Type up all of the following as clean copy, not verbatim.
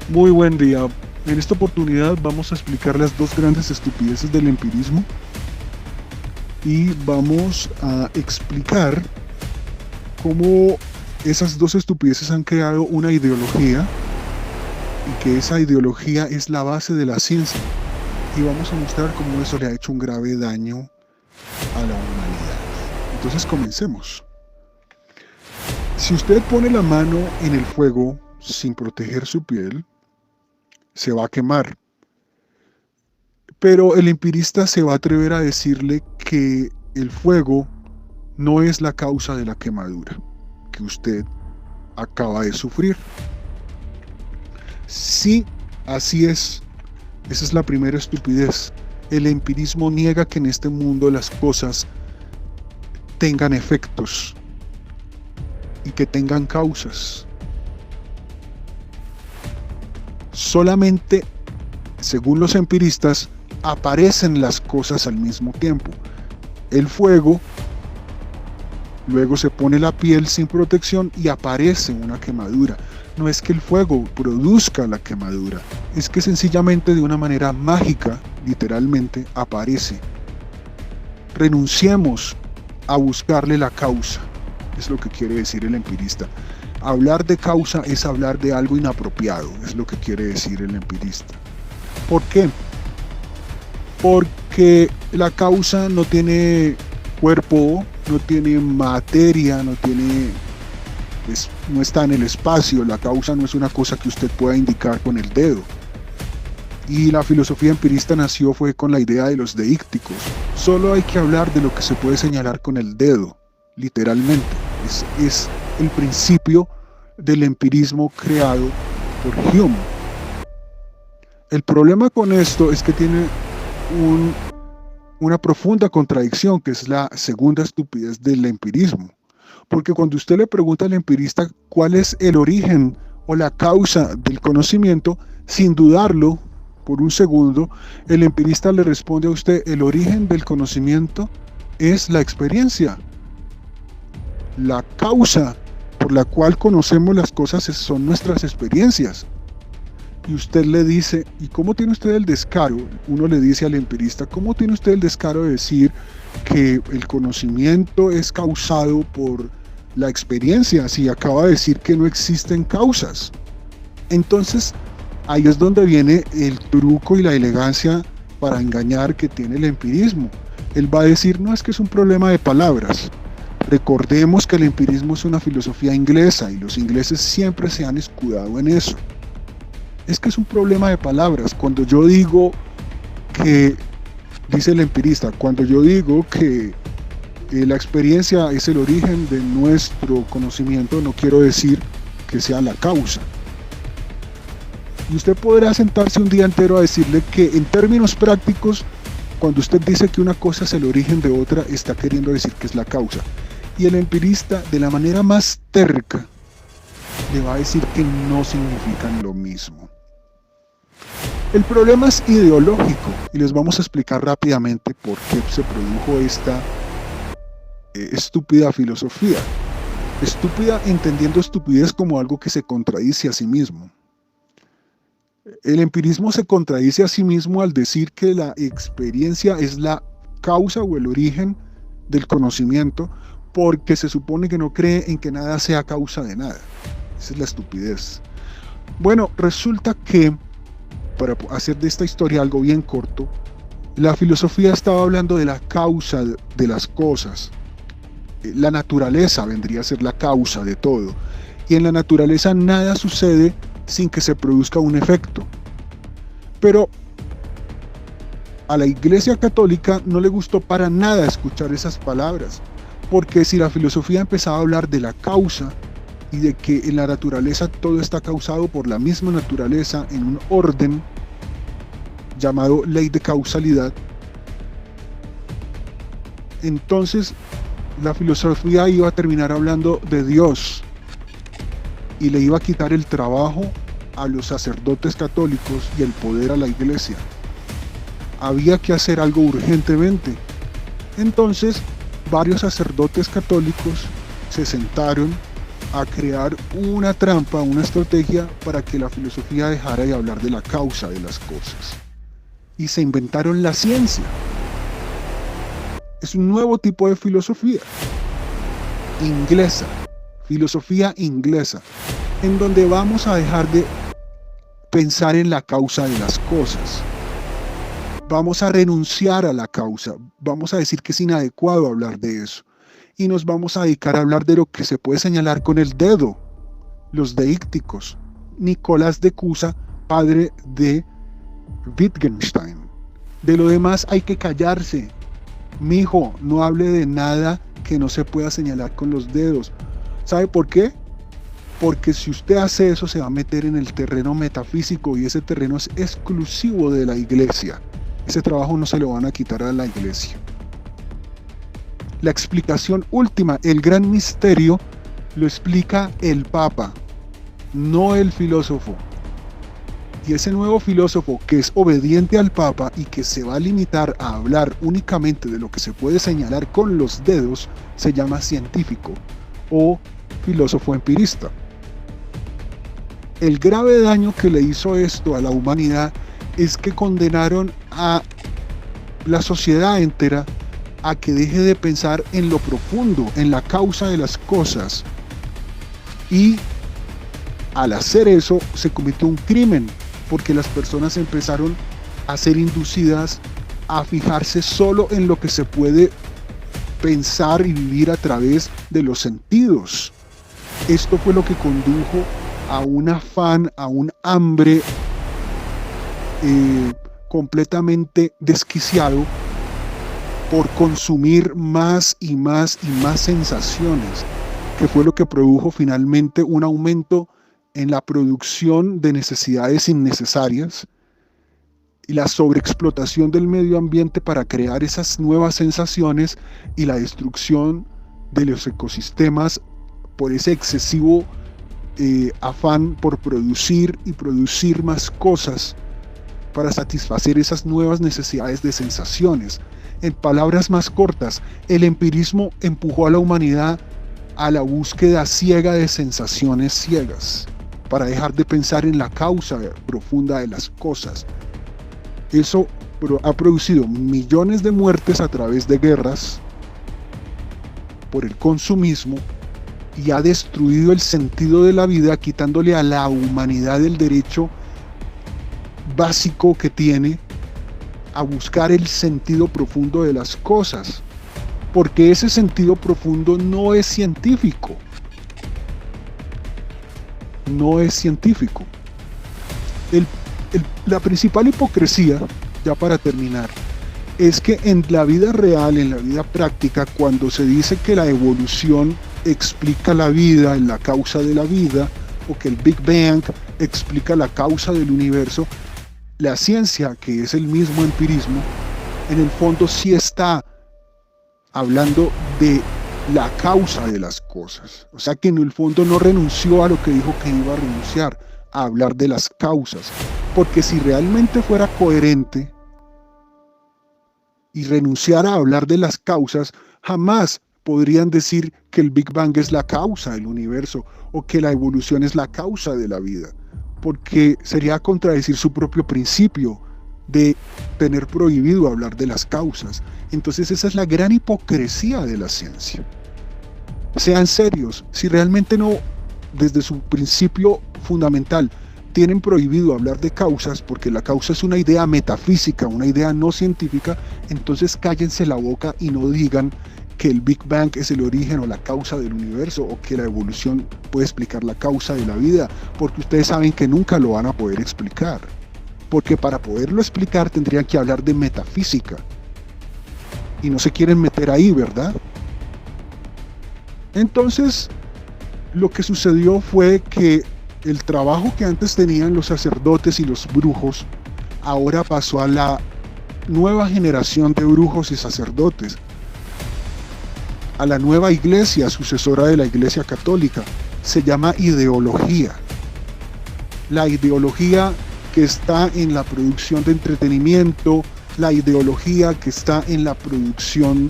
Muy buen día. En esta oportunidad vamos a explicar las dos grandes estupideces del empirismo y vamos a explicar cómo esas dos estupideces han creado una ideología y que esa ideología es la base de la ciencia. Y vamos a mostrar cómo eso le ha hecho un grave daño a la humanidad. Entonces comencemos. Si usted pone la mano en el fuego sin proteger su piel, se va a quemar. Pero el empirista se va a atrever a decirle que el fuego no es la causa de la quemadura que usted acaba de sufrir. Sí, así es. Esa es la primera estupidez. El empirismo niega que en este mundo las cosas tengan efectos y que tengan causas. Solamente, según los empiristas, aparecen las cosas al mismo tiempo. El fuego, luego se pone la piel sin protección y aparece una quemadura. No es que el fuego produzca la quemadura, es que sencillamente de una manera mágica, literalmente, aparece. Renunciemos a buscarle la causa, es lo que quiere decir el empirista. Hablar de causa es hablar de algo inapropiado, es lo que quiere decir el empirista. ¿Por qué? Porque la causa no tiene cuerpo, no tiene materia, no está en el espacio. La causa no es una cosa que usted pueda indicar con el dedo. Y la filosofía empirista nació fue con la idea de los deícticos. Solo hay que hablar de lo que se puede señalar con el dedo, literalmente. Es el principio del empirismo creado por Hume. El problema con esto es que tiene una profunda contradicción, que es la segunda estupidez del empirismo. Porque cuando usted le pregunta al empirista cuál es el origen o la causa del conocimiento, sin dudarlo por un segundo, el empirista le responde a usted: el origen del conocimiento es la experiencia. La causa por la cual conocemos las cosas son nuestras experiencias. Y usted le dice: ¿y cómo tiene usted el descaro? Uno le dice al empirista: ¿cómo tiene usted el descaro de decir que el conocimiento es causado por la experiencia, si acaba de decir que no existen causas? Entonces, ahí es donde viene el truco y la elegancia para engañar que tiene el empirismo. Él va a decir: no, es que es un problema de palabras. Recordemos que el empirismo es una filosofía inglesa y los ingleses siempre se han escudado en eso. Es que es un problema de palabras. Cuando yo digo que, dice el empirista, cuando yo digo que la experiencia es el origen de nuestro conocimiento, no quiero decir que sea la causa. Y usted podrá sentarse un día entero a decirle que en términos prácticos, cuando usted dice que una cosa es el origen de otra, está queriendo decir que es la causa. Y el empirista, de la manera más terca, le va a decir que no significan lo mismo. El problema es ideológico y les vamos a explicar rápidamente por qué se produjo esta estúpida filosofía. Estúpida entendiendo estupidez como algo que se contradice a sí mismo. El empirismo se contradice a sí mismo al decir que la experiencia es la causa o el origen del conocimiento, porque se supone que no cree en que nada sea causa de nada. Esa es la estupidez. Bueno, resulta que, para hacer de esta historia algo bien corto, la filosofía estaba hablando de la causa de las cosas. La naturaleza vendría a ser la causa de todo. Y en la naturaleza nada sucede sin que se produzca un efecto. Pero a la Iglesia Católica no le gustó para nada escuchar esas palabras, porque si la filosofía empezaba a hablar de la causa y de que en la naturaleza todo está causado por la misma naturaleza en un orden llamado ley de causalidad, entonces la filosofía iba a terminar hablando de Dios y le iba a quitar el trabajo a los sacerdotes católicos y el poder a la Iglesia. Había que hacer algo urgentemente. Entonces, varios sacerdotes católicos se sentaron a crear una trampa, una estrategia para que la filosofía dejara de hablar de la causa de las cosas. Y se inventaron la ciencia. Es un nuevo tipo de filosofía inglesa, filosofía inglesa, en donde vamos a dejar de pensar en la causa de las cosas. Vamos a renunciar a la causa, vamos a decir que es inadecuado hablar de eso. Y nos vamos a dedicar a hablar de lo que se puede señalar con el dedo, los deícticos. Nicolás de Cusa, padre de Wittgenstein. De lo demás hay que callarse. Mijo, no hable de nada que no se pueda señalar con los dedos. ¿Sabe por qué? Porque si usted hace eso se va a meter en el terreno metafísico y ese terreno es exclusivo de la iglesia. Ese trabajo no se lo van a quitar a la iglesia. La explicación última, el gran misterio, lo explica el Papa, no el filósofo. Y ese nuevo filósofo que es obediente al Papa y que se va a limitar a hablar únicamente de lo que se puede señalar con los dedos, se llama científico o filósofo empirista. El grave daño que le hizo esto a la humanidad es que condenaron a la sociedad entera a que deje de pensar en lo profundo, en la causa de las cosas. Y al hacer eso se cometió un crimen, porque las personas empezaron a ser inducidas a fijarse solo en lo que se puede pensar y vivir a través de los sentidos. Esto fue lo que condujo a un afán, a un hambre completamente desquiciado por consumir más y más y más sensaciones, que fue lo que produjo finalmente un aumento en la producción de necesidades innecesarias y la sobreexplotación del medio ambiente para crear esas nuevas sensaciones y la destrucción de los ecosistemas por ese excesivo afán por producir y producir más cosas para satisfacer esas nuevas necesidades de sensaciones. En palabras más cortas, el empirismo empujó a la humanidad a la búsqueda ciega de sensaciones ciegas, para dejar de pensar en la causa profunda de las cosas. Eso ha producido millones de muertes a través de guerras por el consumismo y ha destruido el sentido de la vida, quitándole a la humanidad el derecho básico que tiene a buscar el sentido profundo de las cosas, porque ese sentido profundo no es científico. No es científico. La principal hipocresía, ya para terminar, es que en la vida real, en la vida práctica, cuando se dice que la evolución explica la vida, la causa de la vida, o que el Big Bang explica la causa del universo, la ciencia, que es el mismo empirismo, en el fondo sí está hablando de la causa de las cosas. O sea que en el fondo no renunció a lo que dijo que iba a renunciar, a hablar de las causas. Porque si realmente fuera coherente y renunciara a hablar de las causas, jamás podrían decir que el Big Bang es la causa del universo o que la evolución es la causa de la vida, porque sería contradecir su propio principio de tener prohibido hablar de las causas. Entonces esa es la gran hipocresía de la ciencia. Sean serios, si realmente no, desde su principio fundamental, tienen prohibido hablar de causas, porque la causa es una idea metafísica, una idea no científica, entonces cállense la boca y no digan que el Big Bang es el origen o la causa del universo, o que la evolución puede explicar la causa de la vida, porque ustedes saben que nunca lo van a poder explicar. Porque para poderlo explicar tendrían que hablar de metafísica. Y no se quieren meter ahí, ¿verdad? Entonces, lo que sucedió fue que el trabajo que antes tenían los sacerdotes y los brujos, ahora pasó a la nueva generación de brujos y sacerdotes, a la nueva iglesia, sucesora de la iglesia católica. Se llama ideología. La ideología que está en la producción de entretenimiento, la ideología que está en la producción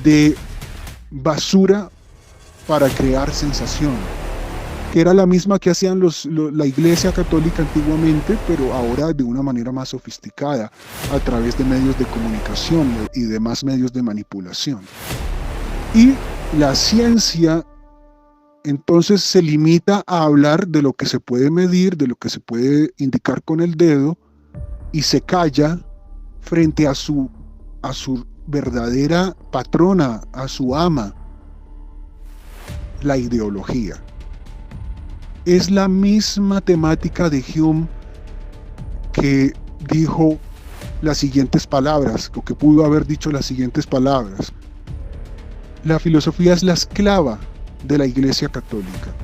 de basura para crear sensación, que era la misma que hacían la Iglesia Católica antiguamente, pero ahora de una manera más sofisticada, a través de medios de comunicación y demás medios de manipulación. Y la ciencia entonces se limita a hablar de lo que se puede medir, de lo que se puede indicar con el dedo, y se calla frente a su verdadera patrona, a su ama, la ideología. Es la misma temática de Hume, que dijo las siguientes palabras, o que pudo haber dicho las siguientes palabras: la filosofía es la esclava de la Iglesia Católica.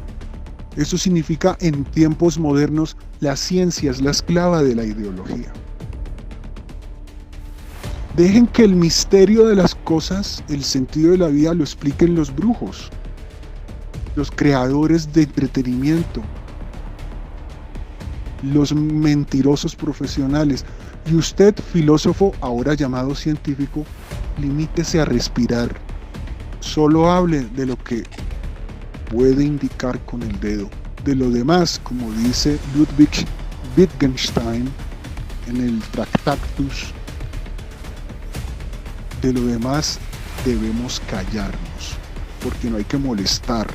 Eso significa, en tiempos modernos, la ciencia es la esclava de la ideología. Dejen que el misterio de las cosas, el sentido de la vida, lo expliquen los brujos, los creadores de entretenimiento, los mentirosos profesionales. Y usted, filósofo, ahora llamado científico, limítese a respirar. Solo hable de lo que puede indicar con el dedo. De lo demás, como dice Ludwig Wittgenstein en el Tractatus, de lo demás debemos callarnos, porque no hay que molestar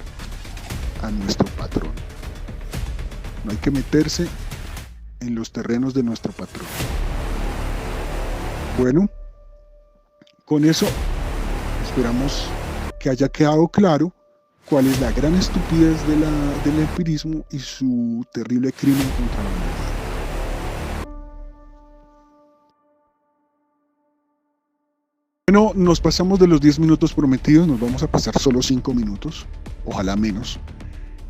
a nuestro patrón. No hay que meterse en los terrenos de nuestro patrón. Bueno, con eso esperamos que haya quedado claro cuál es la gran estupidez del empirismo y su terrible crimen contra la humanidad. Bueno, nos pasamos de los 10 minutos prometidos, nos vamos a pasar solo 5 minutos, ojalá menos.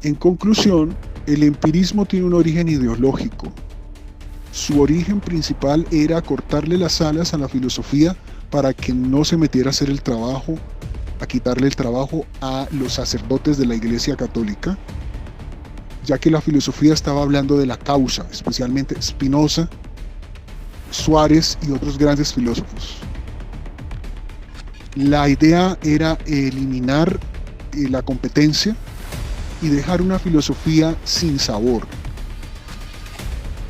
En conclusión, el empirismo tiene un origen ideológico. Su origen principal era cortarle las alas a la filosofía para que no se metiera a hacer el trabajo, a quitarle el trabajo a los sacerdotes de la Iglesia Católica, ya que la filosofía estaba hablando de la causa, especialmente Spinoza, Suárez y otros grandes filósofos. La idea era eliminar la competencia y dejar una filosofía sin sabor,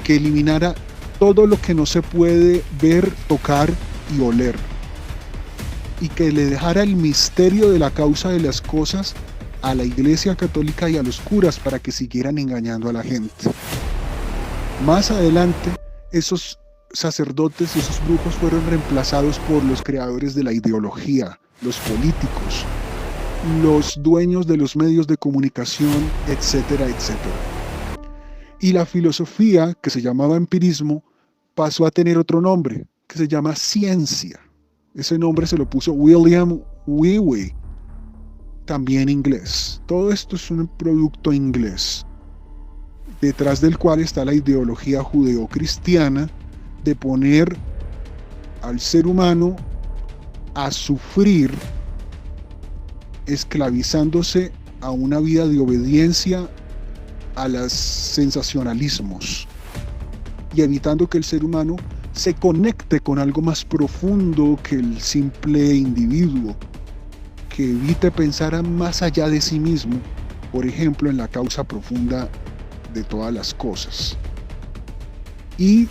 que eliminara todo lo que no se puede ver, tocar y oler, y que le dejara el misterio de la causa de las cosas a la Iglesia Católica y a los curas para que siguieran engañando a la gente. Más adelante, esos sacerdotes y esos brujos fueron reemplazados por los creadores de la ideología, los políticos, los dueños de los medios de comunicación, etcétera, etcétera. Y la filosofía, que se llamaba empirismo, pasó a tener otro nombre, que se llama ciencia. Ese nombre se lo puso William Wheway, también inglés. Todo esto es un producto inglés, detrás del cual está la ideología judeocristiana de poner al ser humano a sufrir, esclavizándose a una vida de obediencia a los sensacionalismos y evitando que el ser humano se conecte con algo más profundo que el simple individuo, que evite pensar más allá de sí mismo, por ejemplo, en la causa profunda de todas las cosas. Y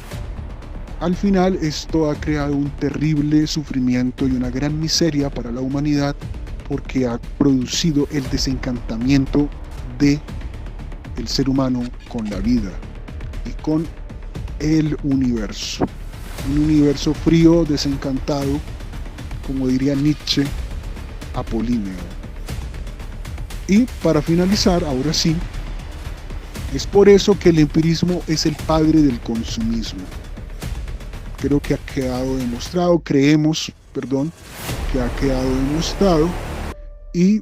al final esto ha creado un terrible sufrimiento y una gran miseria para la humanidad, porque ha producido el desencantamiento del ser humano con la vida y con el universo. Un universo frío, desencantado, como diría Nietzsche, apolíneo. Y para finalizar, ahora sí, es por eso que el empirismo es el padre del consumismo. Creo que ha quedado demostrado, creemos, que ha quedado demostrado, y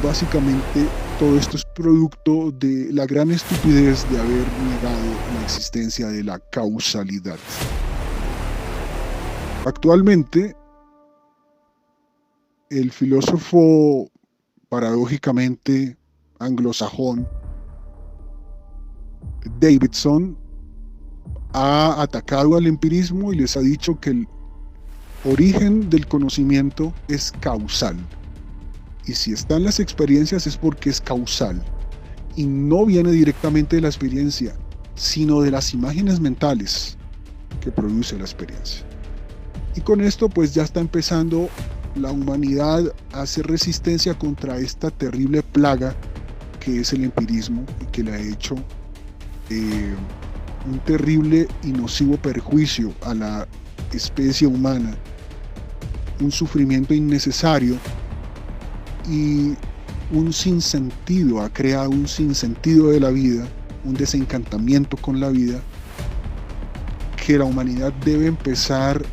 básicamente todo esto es producto de la gran estupidez de haber negado la existencia de la causalidad. Actualmente, el filósofo paradójicamente anglosajón Davidson ha atacado al empirismo y les ha dicho que el origen del conocimiento es causal. Y si están las experiencias es porque es causal y no viene directamente de la experiencia, sino de las imágenes mentales que produce la experiencia. Y con esto pues ya está empezando la humanidad a hacer resistencia contra esta terrible plaga que es el empirismo y que le ha hecho un terrible y nocivo perjuicio a la especie humana, un sufrimiento innecesario y un sinsentido, ha creado un sinsentido de la vida, un desencantamiento con la vida que la humanidad debe empezar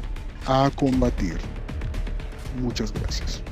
a combatir. Muchas gracias.